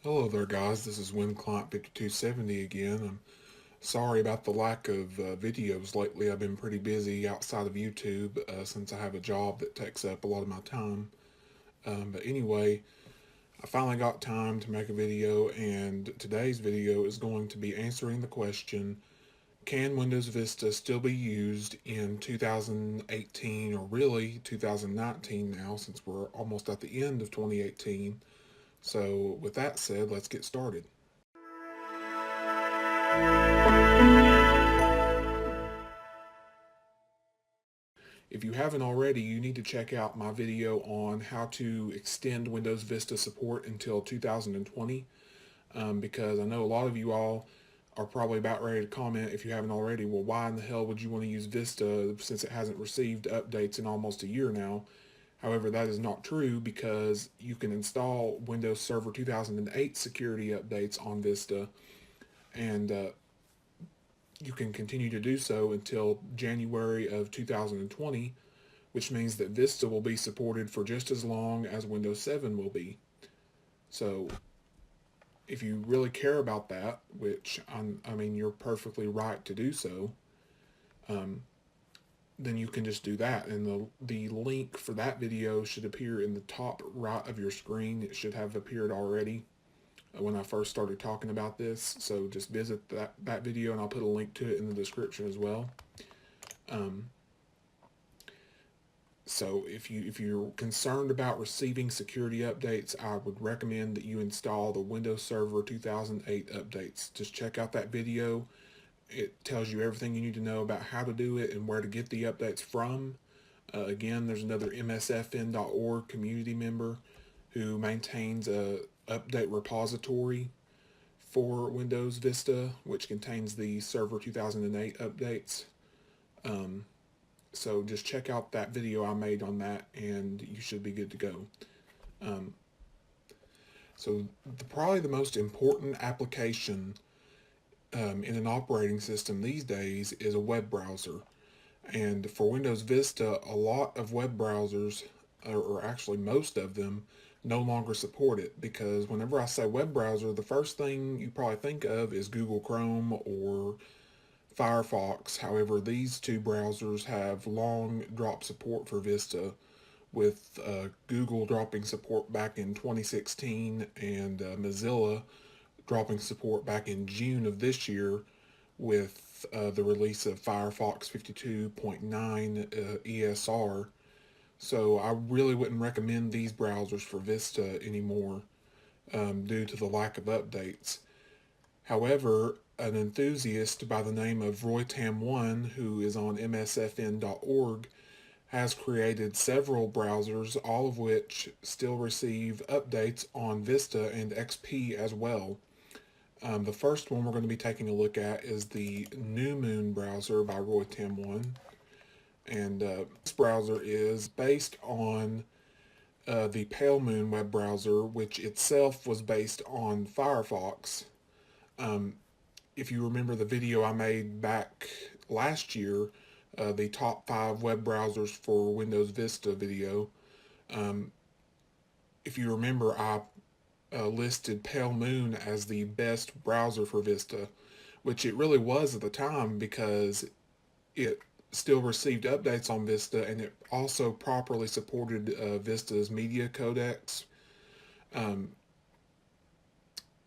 Hello there guys, this is WinClient5270 again. I'm sorry about the lack of videos lately. I've been pretty busy outside of YouTube since I have a job that takes up a lot of my time. But anyway, I finally got time to make a video, and today's video is going to be answering the question, can Windows Vista still be used in 2018, or really 2019 now, since we're almost at the end of 2018. So with that said, let's get started. If you haven't already, you need to check out my video on how to extend Windows Vista support until 2020, because I know a lot of you all are probably about ready to comment, if you haven't already, well, why in the hell would you want to use Vista since it hasn't received updates in almost a year now? However, that is not true, because you can install Windows Server 2008 security updates on Vista, and you can continue to do so until January of 2020, which means that Vista will be supported for just as long as Windows 7 will be. So if you really care about that, which I mean you're perfectly right to do so, then you can just do that. And the link for that video should appear in the top right of your screen. It should have appeared already when I first started talking about this. So just visit that video, and I'll put a link to it in the description as well. So if you're concerned about receiving security updates, I would recommend that you install the Windows Server 2008 updates. Just check out that video. It tells you everything you need to know about how to do it and where to get the updates from. Again, there's another msfn.org community member who maintains a update repository for Windows Vista, which contains the Server 2008 updates. So just check out that video I made on that, and you should be good to go. So probably the most important application in an operating system these days is a web browser. And for Windows Vista, a lot of web browsers, or actually most of them, no longer support it, because whenever I say web browser, the first thing you probably think of is Google Chrome or Firefox. However, these two browsers have long dropped support for Vista, with Google dropping support back in 2016 and Mozilla dropping support back in June of this year with the release of Firefox 52.9 ESR. So I really wouldn't recommend these browsers for Vista anymore due to the lack of updates. However, an enthusiast by the name of RoyTam1, who is on msfn.org, has created several browsers, all of which still receive updates on Vista and XP as well. The first one we're going to be taking a look at is the New Moon browser by RoyTam1. And this browser is based on the Pale Moon web browser, which itself was based on Firefox. If you remember the video I made back last year, the top 5 web browsers for Windows Vista video, if you remember, I listed Pale Moon as the best browser for Vista, which it really was at the time, because it still received updates on Vista, and it also properly supported Vista's media codecs.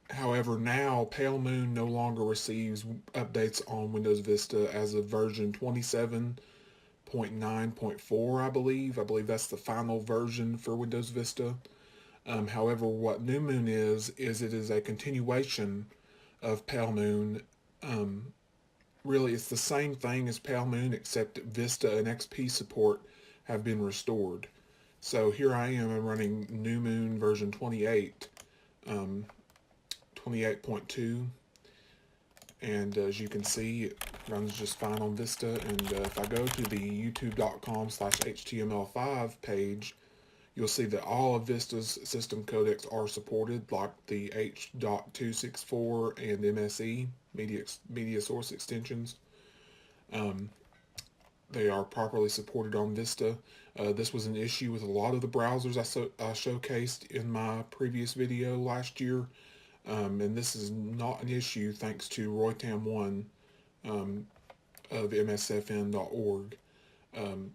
However, now Pale Moon no longer receives updates on Windows Vista as of version 27.9.4, I believe. I believe that's the final version for Windows Vista. However, what New Moon is it is a continuation of Pale Moon. Really, it's the same thing as Pale Moon, except Vista and XP support have been restored. So here I am, I'm running New Moon version 28, 28.2, and as you can see, it runs just fine on Vista. And if I go to the youtube.com/html5 page, you'll see that all of Vista's system codecs are supported, like the H.264 and MSE media source extensions. They are properly supported on Vista. This was an issue with a lot of the browsers I showcased in my previous video last year. And this is not an issue thanks to RoyTam1 um, of msfn.org. Um,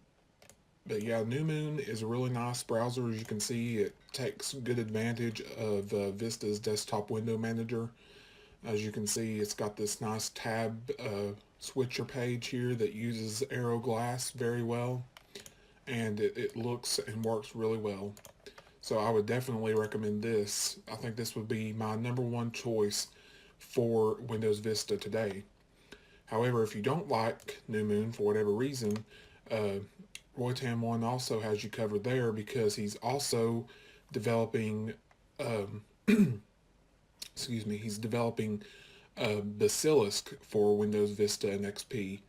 but yeah, New Moon is a really nice browser. As you can see, it takes good advantage of Vista's desktop window manager. As you can see, it's got this nice tab switcher page here that uses Arrow Glass very well, and it looks and works really well. So I would definitely recommend this. I think this would be my number one choice for Windows Vista today. However, if you don't like New Moon for whatever reason, uh, RoyTam1 also has you covered there because he's also developing, um, he's developing Basilisk for Windows Vista and XP.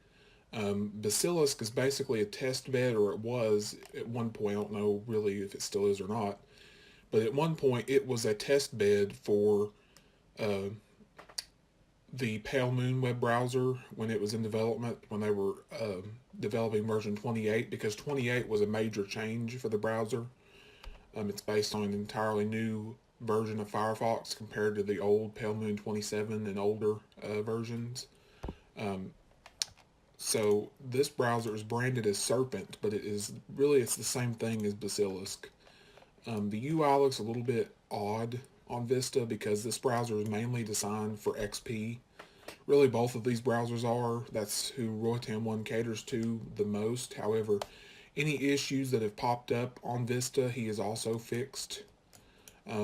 Basilisk is basically a test bed, or it was at one point. I don't know really if it still is or not, but at one point it was a test bed for uh, the Pale Moon web browser when it was in development, when they were developing version 28, because 28 was a major change for the browser. It's based on an entirely new version of Firefox compared to the old Pale Moon 27 and older versions. Um, so this browser is branded as Serpent, but it's the same thing as Basilisk. The UI looks a little bit odd on Vista because this browser is mainly designed for XP. Really, both of these browsers are. That's who RoyTam1 caters to the most. However, any issues that have popped up on Vista, he has also fixed.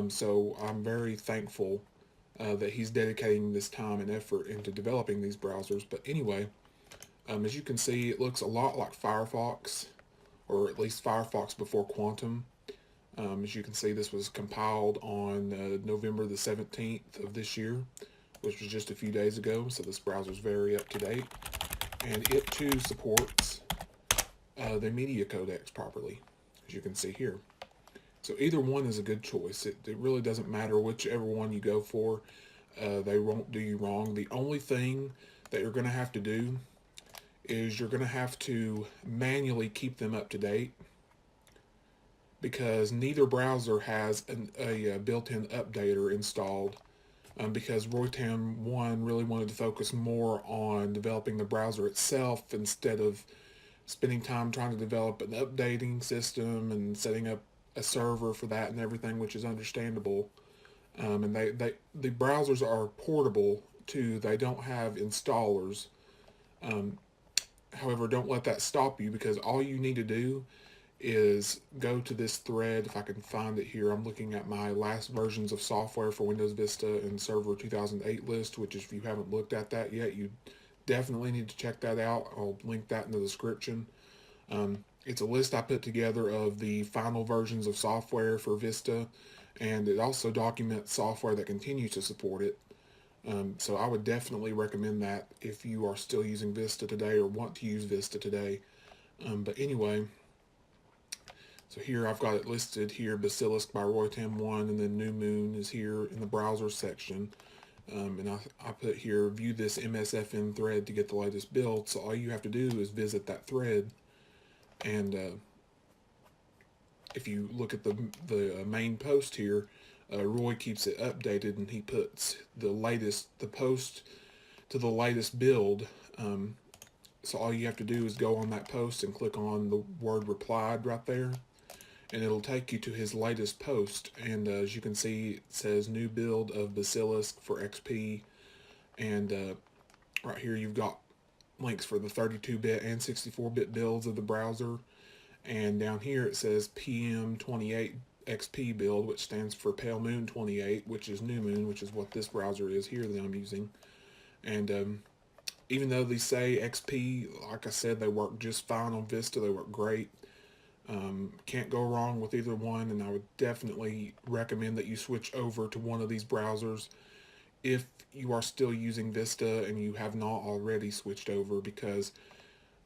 So I'm very thankful that he's dedicating this time and effort into developing these browsers. But anyway, as you can see, it looks a lot like Firefox, or at least Firefox before Quantum. As you can see, this was compiled on November the 17th of this year, which was just a few days ago, so this browser is very up to date. And it too supports the media codecs properly, as you can see here. So either one is a good choice. It really doesn't matter whichever one you go for. They won't do you wrong. The only thing that you're going to have to do is you're going to have to manually keep them up to date, because neither browser has a built-in updater installed, because RoyTam1 really wanted to focus more on developing the browser itself instead of spending time trying to develop an updating system and setting up a server for that and everything, which is understandable. And the browsers are portable too. They don't have installers. Um, However, don't let that stop you, because all you need to do is go to this thread. If I can find it here, I'm looking at my last versions of software for Windows Vista and Server 2008 list, which if you haven't looked at that yet, you definitely need to check that out. I'll link that in the description. It's a list I put together of the final versions of software for Vista, and it also documents software that continues to support it. So I would definitely recommend that if you are still using Vista today or want to use Vista today. But anyway, so here I've got it listed here, Basilisk by RoyTam1, and then New Moon is here in the browser section. And I put here, view this MSFN thread to get the latest build. So all you have to do is visit that thread, and if you look at the main post here, Roy keeps it updated, and he puts the post to the latest build. So all you have to do is go on that post and click on the word replied right there, and it'll take you to his latest post. And as you can see, it says new build of Basilisk for XP, and right here you've got links for the 32-bit and 64-bit builds of the browser. And down here it says PM28 XP build, which stands for Pale Moon 28, which is New Moon, which is what this browser is here that I'm using. And even though they say XP, like I said, they work just fine on Vista. They work great. Can't go wrong with either one, and I would definitely recommend that you switch over to one of these browsers if you are still using Vista and you have not already switched over, because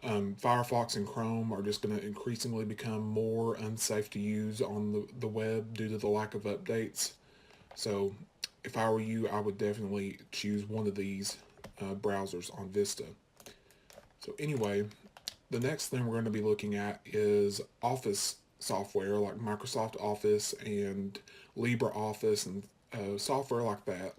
Firefox and Chrome are just going to increasingly become more unsafe to use on the web due to the lack of updates. So if I were you, I would definitely choose one of these browsers on Vista. So anyway, the next thing we're going to be looking at is Office software like Microsoft Office and LibreOffice and software like that.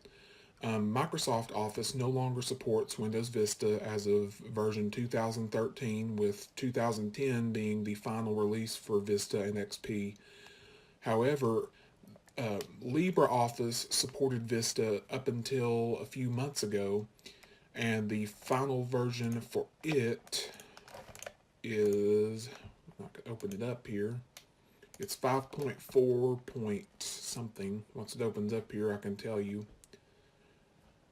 Microsoft Office no longer supports Windows Vista as of version 2013, with 2010 being the final release for Vista and XP. However, LibreOffice supported Vista up until a few months ago, and the final version for it is, I can open it up here. It's 5.4 point something. Once it opens up here, I can tell you.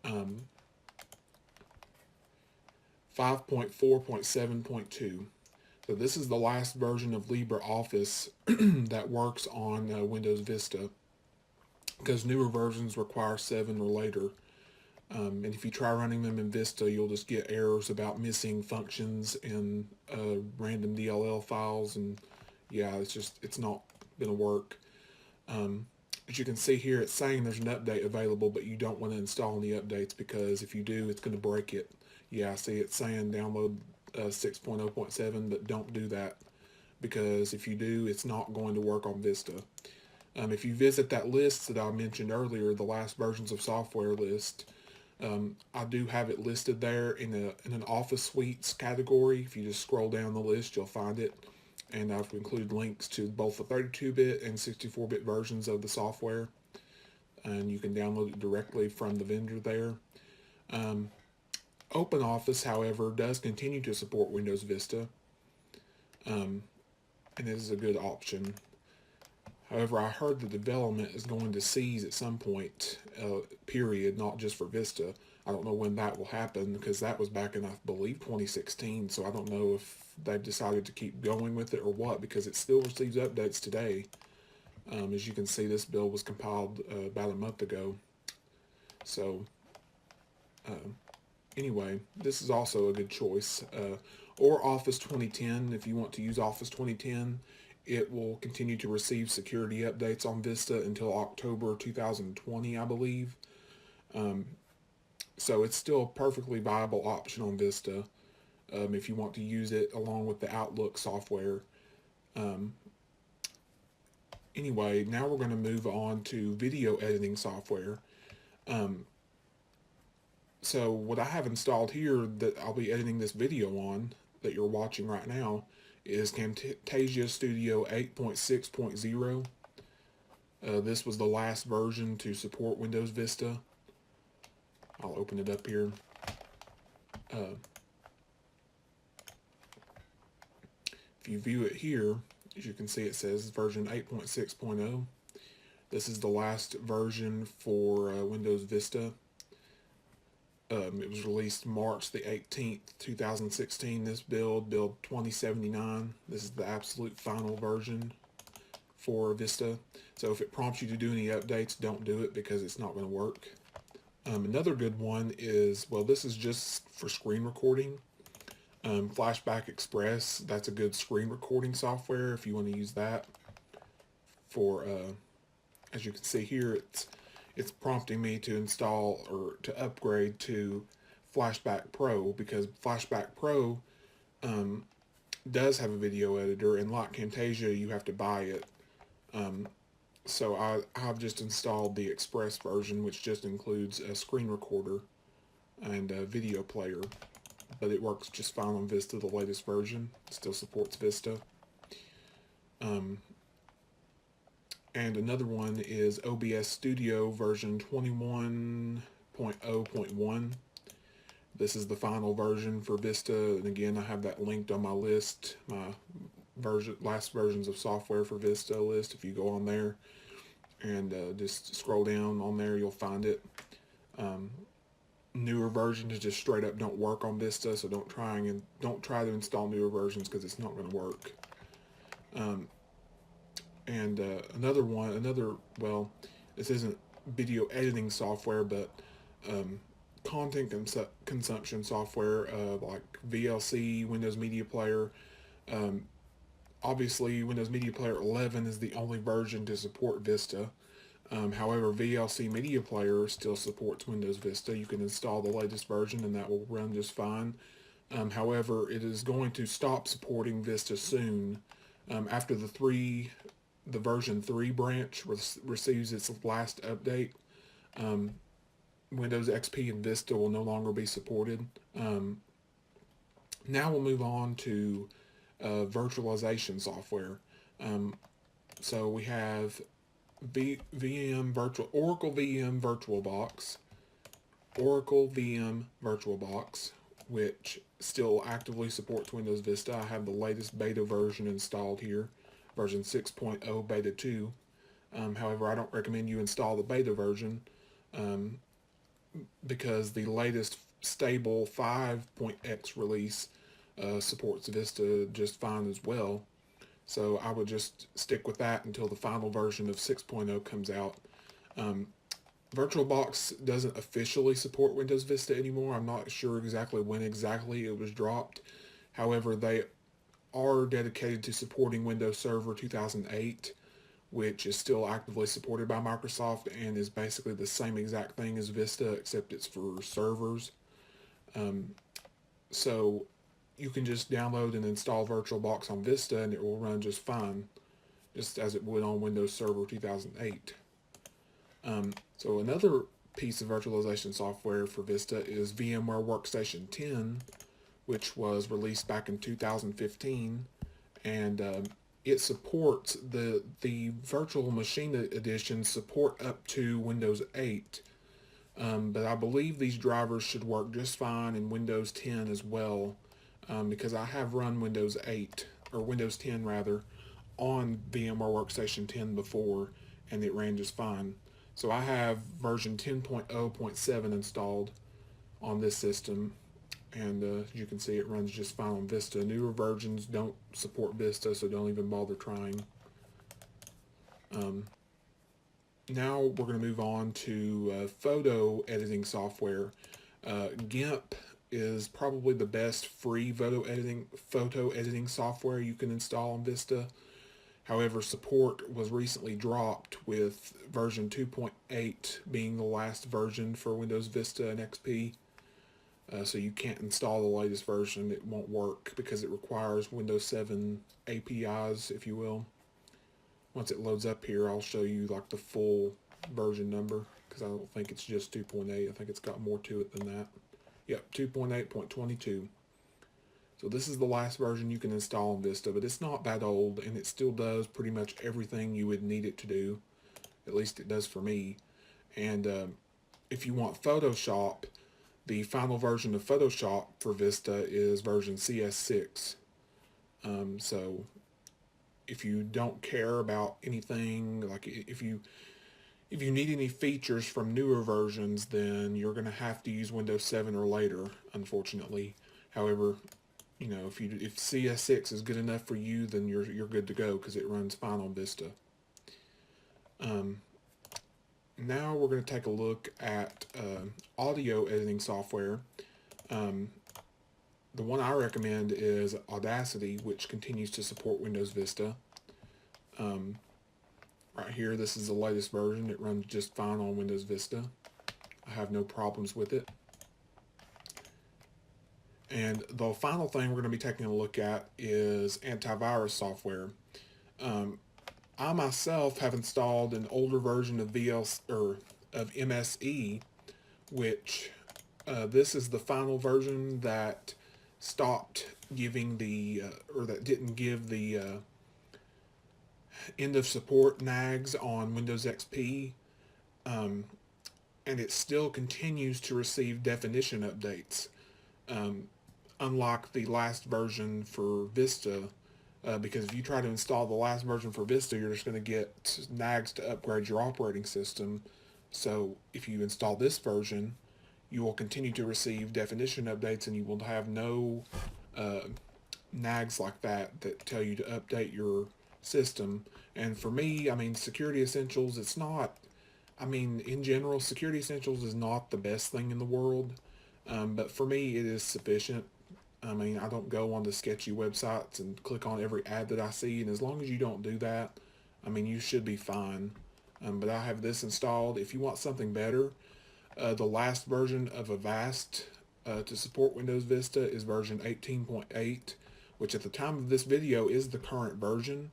5.4.7.2. So this is the last version of LibreOffice that works on Windows Vista, because newer versions require 7 or later. And if you try running them in Vista, you'll just get errors about missing functions in random DLL files, and yeah, it's not going to work. As you can see here, it's saying there's an update available, but you don't want to install any updates, because if you do, it's going to break it. Yeah, see, it's saying download 6.0.7, but don't do that, because if you do, it's not going to work on Vista. If you visit that list that I mentioned earlier, the last versions of software list, I do have it listed there in an Office Suites category. If you just scroll down the list, you'll find it. And I've included links to both the 32-bit and 64-bit versions of the software. And you can download it directly from the vendor there. OpenOffice, however, does continue to support Windows Vista. And it is a good option. However, I heard the development is going to cease at some point, period, not just for Vista. I don't know when that will happen, because that was back in, I believe, 2016, so I don't know if they've decided to keep going with it or what, because it still receives updates today. As you can see, this bill was compiled about a month ago. So, anyway, this is also a good choice. Or Office 2010, if you want to use Office 2010. It will continue to receive security updates on Vista until October 2020, I believe. So it's still a perfectly viable option on Vista if you want to use it along with the Outlook software. Anyway, now we're going to move on to video editing software. So what I have installed here that I'll be editing this video on, that you're watching right now, is Camtasia Studio 8.6.0. This was the last version to support Windows Vista. I'll open it up here. If you view it here, as you can see, it says version 8.6.0. This is the last version for Windows Vista. It was released March the 18th, 2016. This build 2079. This is the absolute final version for Vista. So if it prompts you to do any updates, don't do it, because it's not going to work. Another good one is, well, this is just for screen recording. Flashback Express, that's a good screen recording software if you want to use that. For, as you can see here, it's prompting me to install or to upgrade to Flashback Pro, because Flashback Pro does have a video editor, and like Camtasia, you have to buy it. So I've just installed the Express version, which just includes a screen recorder and a video player, but it works just fine on Vista, the latest version. It still supports Vista. And another one is OBS Studio version 21.0.1. This is the final version for Vista, and again, I have that linked on my list, my last versions of software for Vista list. If you go on there and just scroll down on there, you'll find it. Newer versions just straight up don't work on Vista, so don't try to install newer versions, because it's not going to work. And well, this isn't video editing software, but content consumption software like VLC, Windows Media Player. Obviously, Windows Media Player 11 is the only version to support Vista. However, VLC Media Player still supports Windows Vista. You can install the latest version and that will run just fine. However, it is going to stop supporting Vista soon, after the version 3 branch receives its last update. Um, Windows XP and Vista will no longer be supported. Now we'll move on to virtualization software. Um, so we have VM Virtual Oracle VM VirtualBox, Oracle VM VirtualBox, which still actively supports Windows Vista. I have the latest beta version installed here, version 6.0 beta 2. However, I don't recommend you install the beta version um, because the latest stable 5.x release supports Vista just fine as well. So I would just stick with that until the final version of 6.0 comes out. Um, VirtualBox doesn't officially support Windows Vista anymore. I'm not sure exactly when exactly it was dropped. However, they are dedicated to supporting Windows Server 2008, which is still actively supported by Microsoft and is basically the same exact thing as Vista, except it's for servers. Um, so you can just download and install VirtualBox on Vista and it will run just fine, just as it would on Windows Server 2008. So another piece of virtualization software for Vista is VMware Workstation 10, which was released back in 2015, and it supports the virtual machine edition support up to Windows 8. But I believe these drivers should work just fine in Windows 10 as well, because I have run Windows 8 or Windows 10 rather on VMware Workstation 10 before, and it ran just fine. So I have version 10.0.7 installed on this system, and as you can see, it runs just fine on Vista. Newer versions don't support Vista, so don't even bother trying. Now we're going to move on to photo editing software. GIMP is probably the best free photo editing software you can install on Vista. However, support was recently dropped with version 2.8 being the last version for Windows Vista and XP. So you can't install the latest version. It won't work because it requires Windows 7 APIs, if you will. Once it loads up here, I'll show you like the full version number because I don't think it's just 2.8. I think it's got more to it than that. Yep, 2.8.22. So this is the last version you can install in Vista, but it's not that old, and it still does pretty much everything you would need it to do. At least it does for me. And if you want Photoshop, the final version of Photoshop for Vista is version CS6. So if you don't care about anything, like if you need any features from newer versions, then you're going to have to use Windows 7 or later, unfortunately. However, you know, if CS6 is good enough for you, then you're good to go because it runs fine on Vista. Now we're going to take a look at audio editing software. The one I recommend is Audacity, which continues to support Windows Vista. Right here, this is the latest version. It runs just fine on Windows Vista. I have no problems with it. And the final thing we're going to be taking a look at is antivirus software. I myself have installed an older version of of MSE, which this is the final version that stopped giving or that didn't give the end of support nags on Windows XP, and it still continues to receive definition updates. Unlike the last version for Vista, because if you try to install the last version for Vista, you're just going to get nags to upgrade your operating system. So if you install this version, you will continue to receive definition updates, and you will have no nags like that tell you to update your system. And for me, I mean, Security Essentials, it's not, I mean, in general, Security Essentials is not the best thing in the world, but for me, it is sufficient. I mean, I don't go on the sketchy websites and click on every ad that I see, and as long as you don't do that, I mean, you should be fine. But I have this installed. If you want something better, the last version of Avast to support Windows Vista is version 18.8, which at the time of this video is the current version.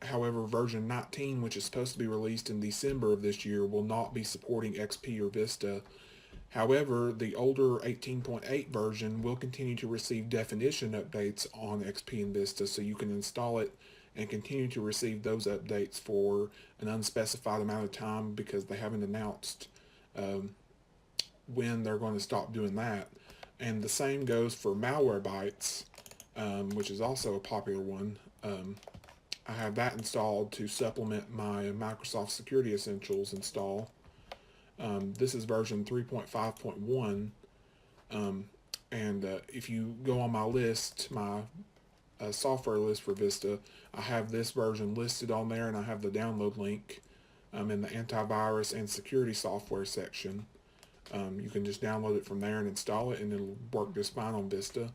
However, version 19, which is supposed to be released in December of this year, will not be supporting XP or Vista. However, the older 18.8 version will continue to receive definition updates on XP and Vista, so you can install it and continue to receive those updates for an unspecified amount of time, because they haven't announced um, when they're going to stop doing that. And the same goes for Malwarebytes, which is also a popular one. I have that installed to supplement my Microsoft Security Essentials install. This is version 3.5.1, and if you go on my list, my software list for Vista, I have this version listed on there, and I have the download link in the antivirus and security software section. You can just download it from there and install it, and it'll work just fine on Vista.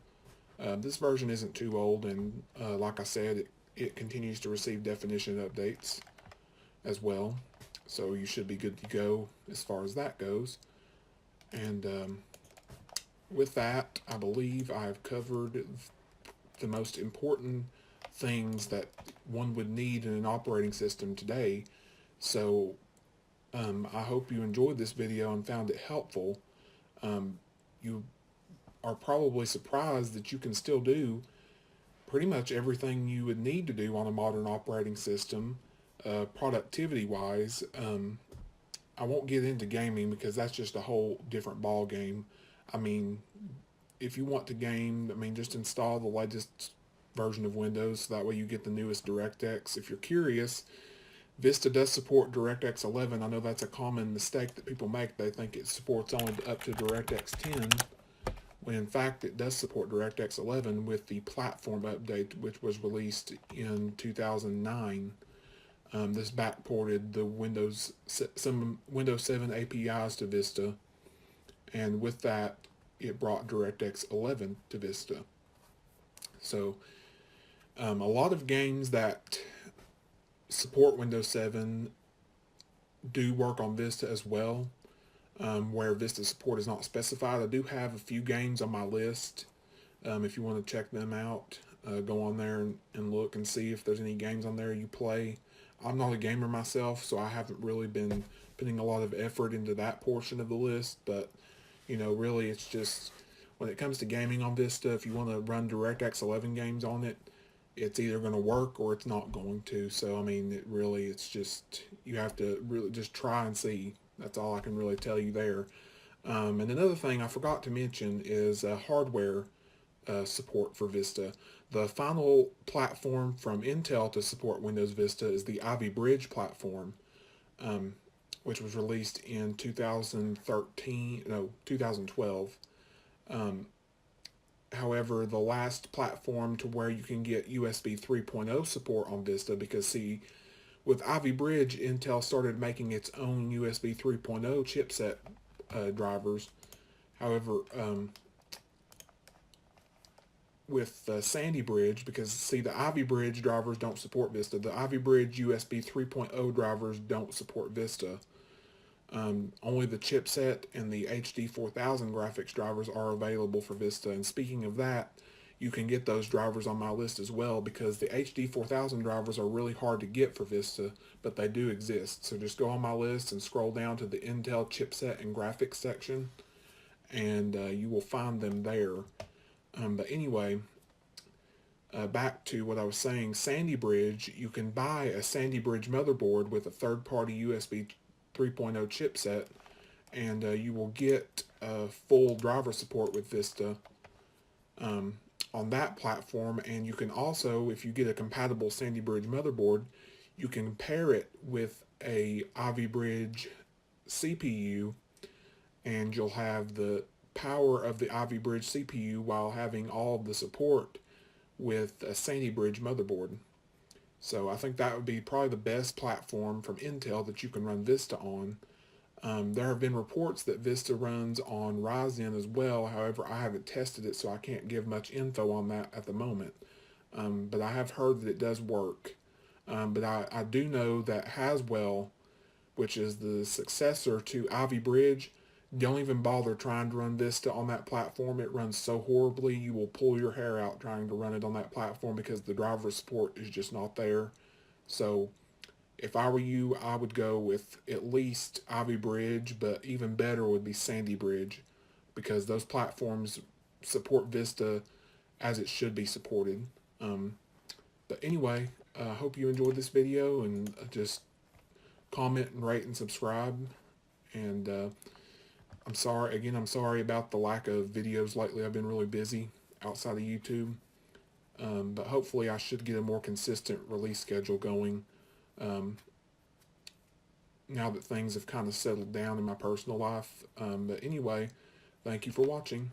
This version isn't too old, and like I said, it continues to receive definition updates as well. So you should be good to go as far as that goes. And with that, I believe I've covered the most important things that one would need in an operating system today. So I hope you enjoyed this video and found it helpful. You are probably surprised that you can still do pretty much everything you would need to do on a modern operating system, productivity-wise. I won't get into gaming because that's just a whole different ball game. I mean, if you want to game, I mean, just install the latest version of Windows, so that way you get the newest DirectX. If you're curious, Vista does support DirectX 11. I know that's a common mistake that people make. They think it supports only up to DirectX 10, when in fact it does support DirectX 11 with the platform update, which was released in 2009. This backported the some Windows 7 APIs to Vista, and with that, it brought DirectX 11 to Vista. So a lot of games that support Windows 7 do work on Vista as well, where Vista support is not specified. I do have a few games on my list. If you want to check them out, go on there and look and see if there's any games on there you play. I'm not a gamer myself, so I haven't really been putting a lot of effort into that portion of the list, but you know, really it's just, when it comes to gaming on Vista, if you want to run DirectX 11 games on it, it's either going to work or it's not going to. So I mean, it's just, you have to really just try and see. That's all I can really tell you there. And another thing I forgot to mention is hardware support for Vista. The final platform from Intel to support Windows Vista is the Ivy Bridge platform, which was released in 2012. However, the last platform to where you can get USB 3.0 support on Vista, because see, with Ivy Bridge, Intel started making its own USB 3.0 chipset drivers. However, with Sandy Bridge, because see, the Ivy Bridge drivers don't support Vista. The Ivy Bridge USB 3.0 drivers don't support Vista. Only the chipset and the HD 4000 graphics drivers are available for Vista. And speaking of that, you can get those drivers on my list as well, because the HD 4000 drivers are really hard to get for Vista, but they do exist. So just go on my list and scroll down to the Intel chipset and graphics section, and you will find them there. But anyway, back to what I was saying, Sandy Bridge, you can buy a Sandy Bridge motherboard with a third-party USB 3.0 chipset, and you will get full driver support with Vista on that platform. And you can also, if you get a compatible Sandy Bridge motherboard, you can pair it with a Ivy Bridge CPU, and you'll have the power of the Ivy Bridge CPU while having all of the support with a Sandy Bridge motherboard. So I think that would be probably the best platform from Intel that you can run Vista on. There have been reports that Vista runs on Ryzen as well. However, I haven't tested it, so I can't give much info on that at the moment. But I have heard that it does work. But I do know that Haswell, which is the successor to Ivy Bridge, don't even bother trying to run Vista on that platform. It runs so horribly, you will pull your hair out trying to run it on that platform, because the driver support is just not there. So if I were you, I would go with at least Ivy Bridge, but even better would be Sandy Bridge, because those platforms support Vista as it should be supported. Um, but anyway, I hope you enjoyed this video, and just comment and rate and subscribe. And I'm sorry about the lack of videos lately. I've been really busy outside of YouTube. But hopefully I should get a more consistent release schedule going um, now that things have kind of settled down in my personal life. But anyway, thank you for watching.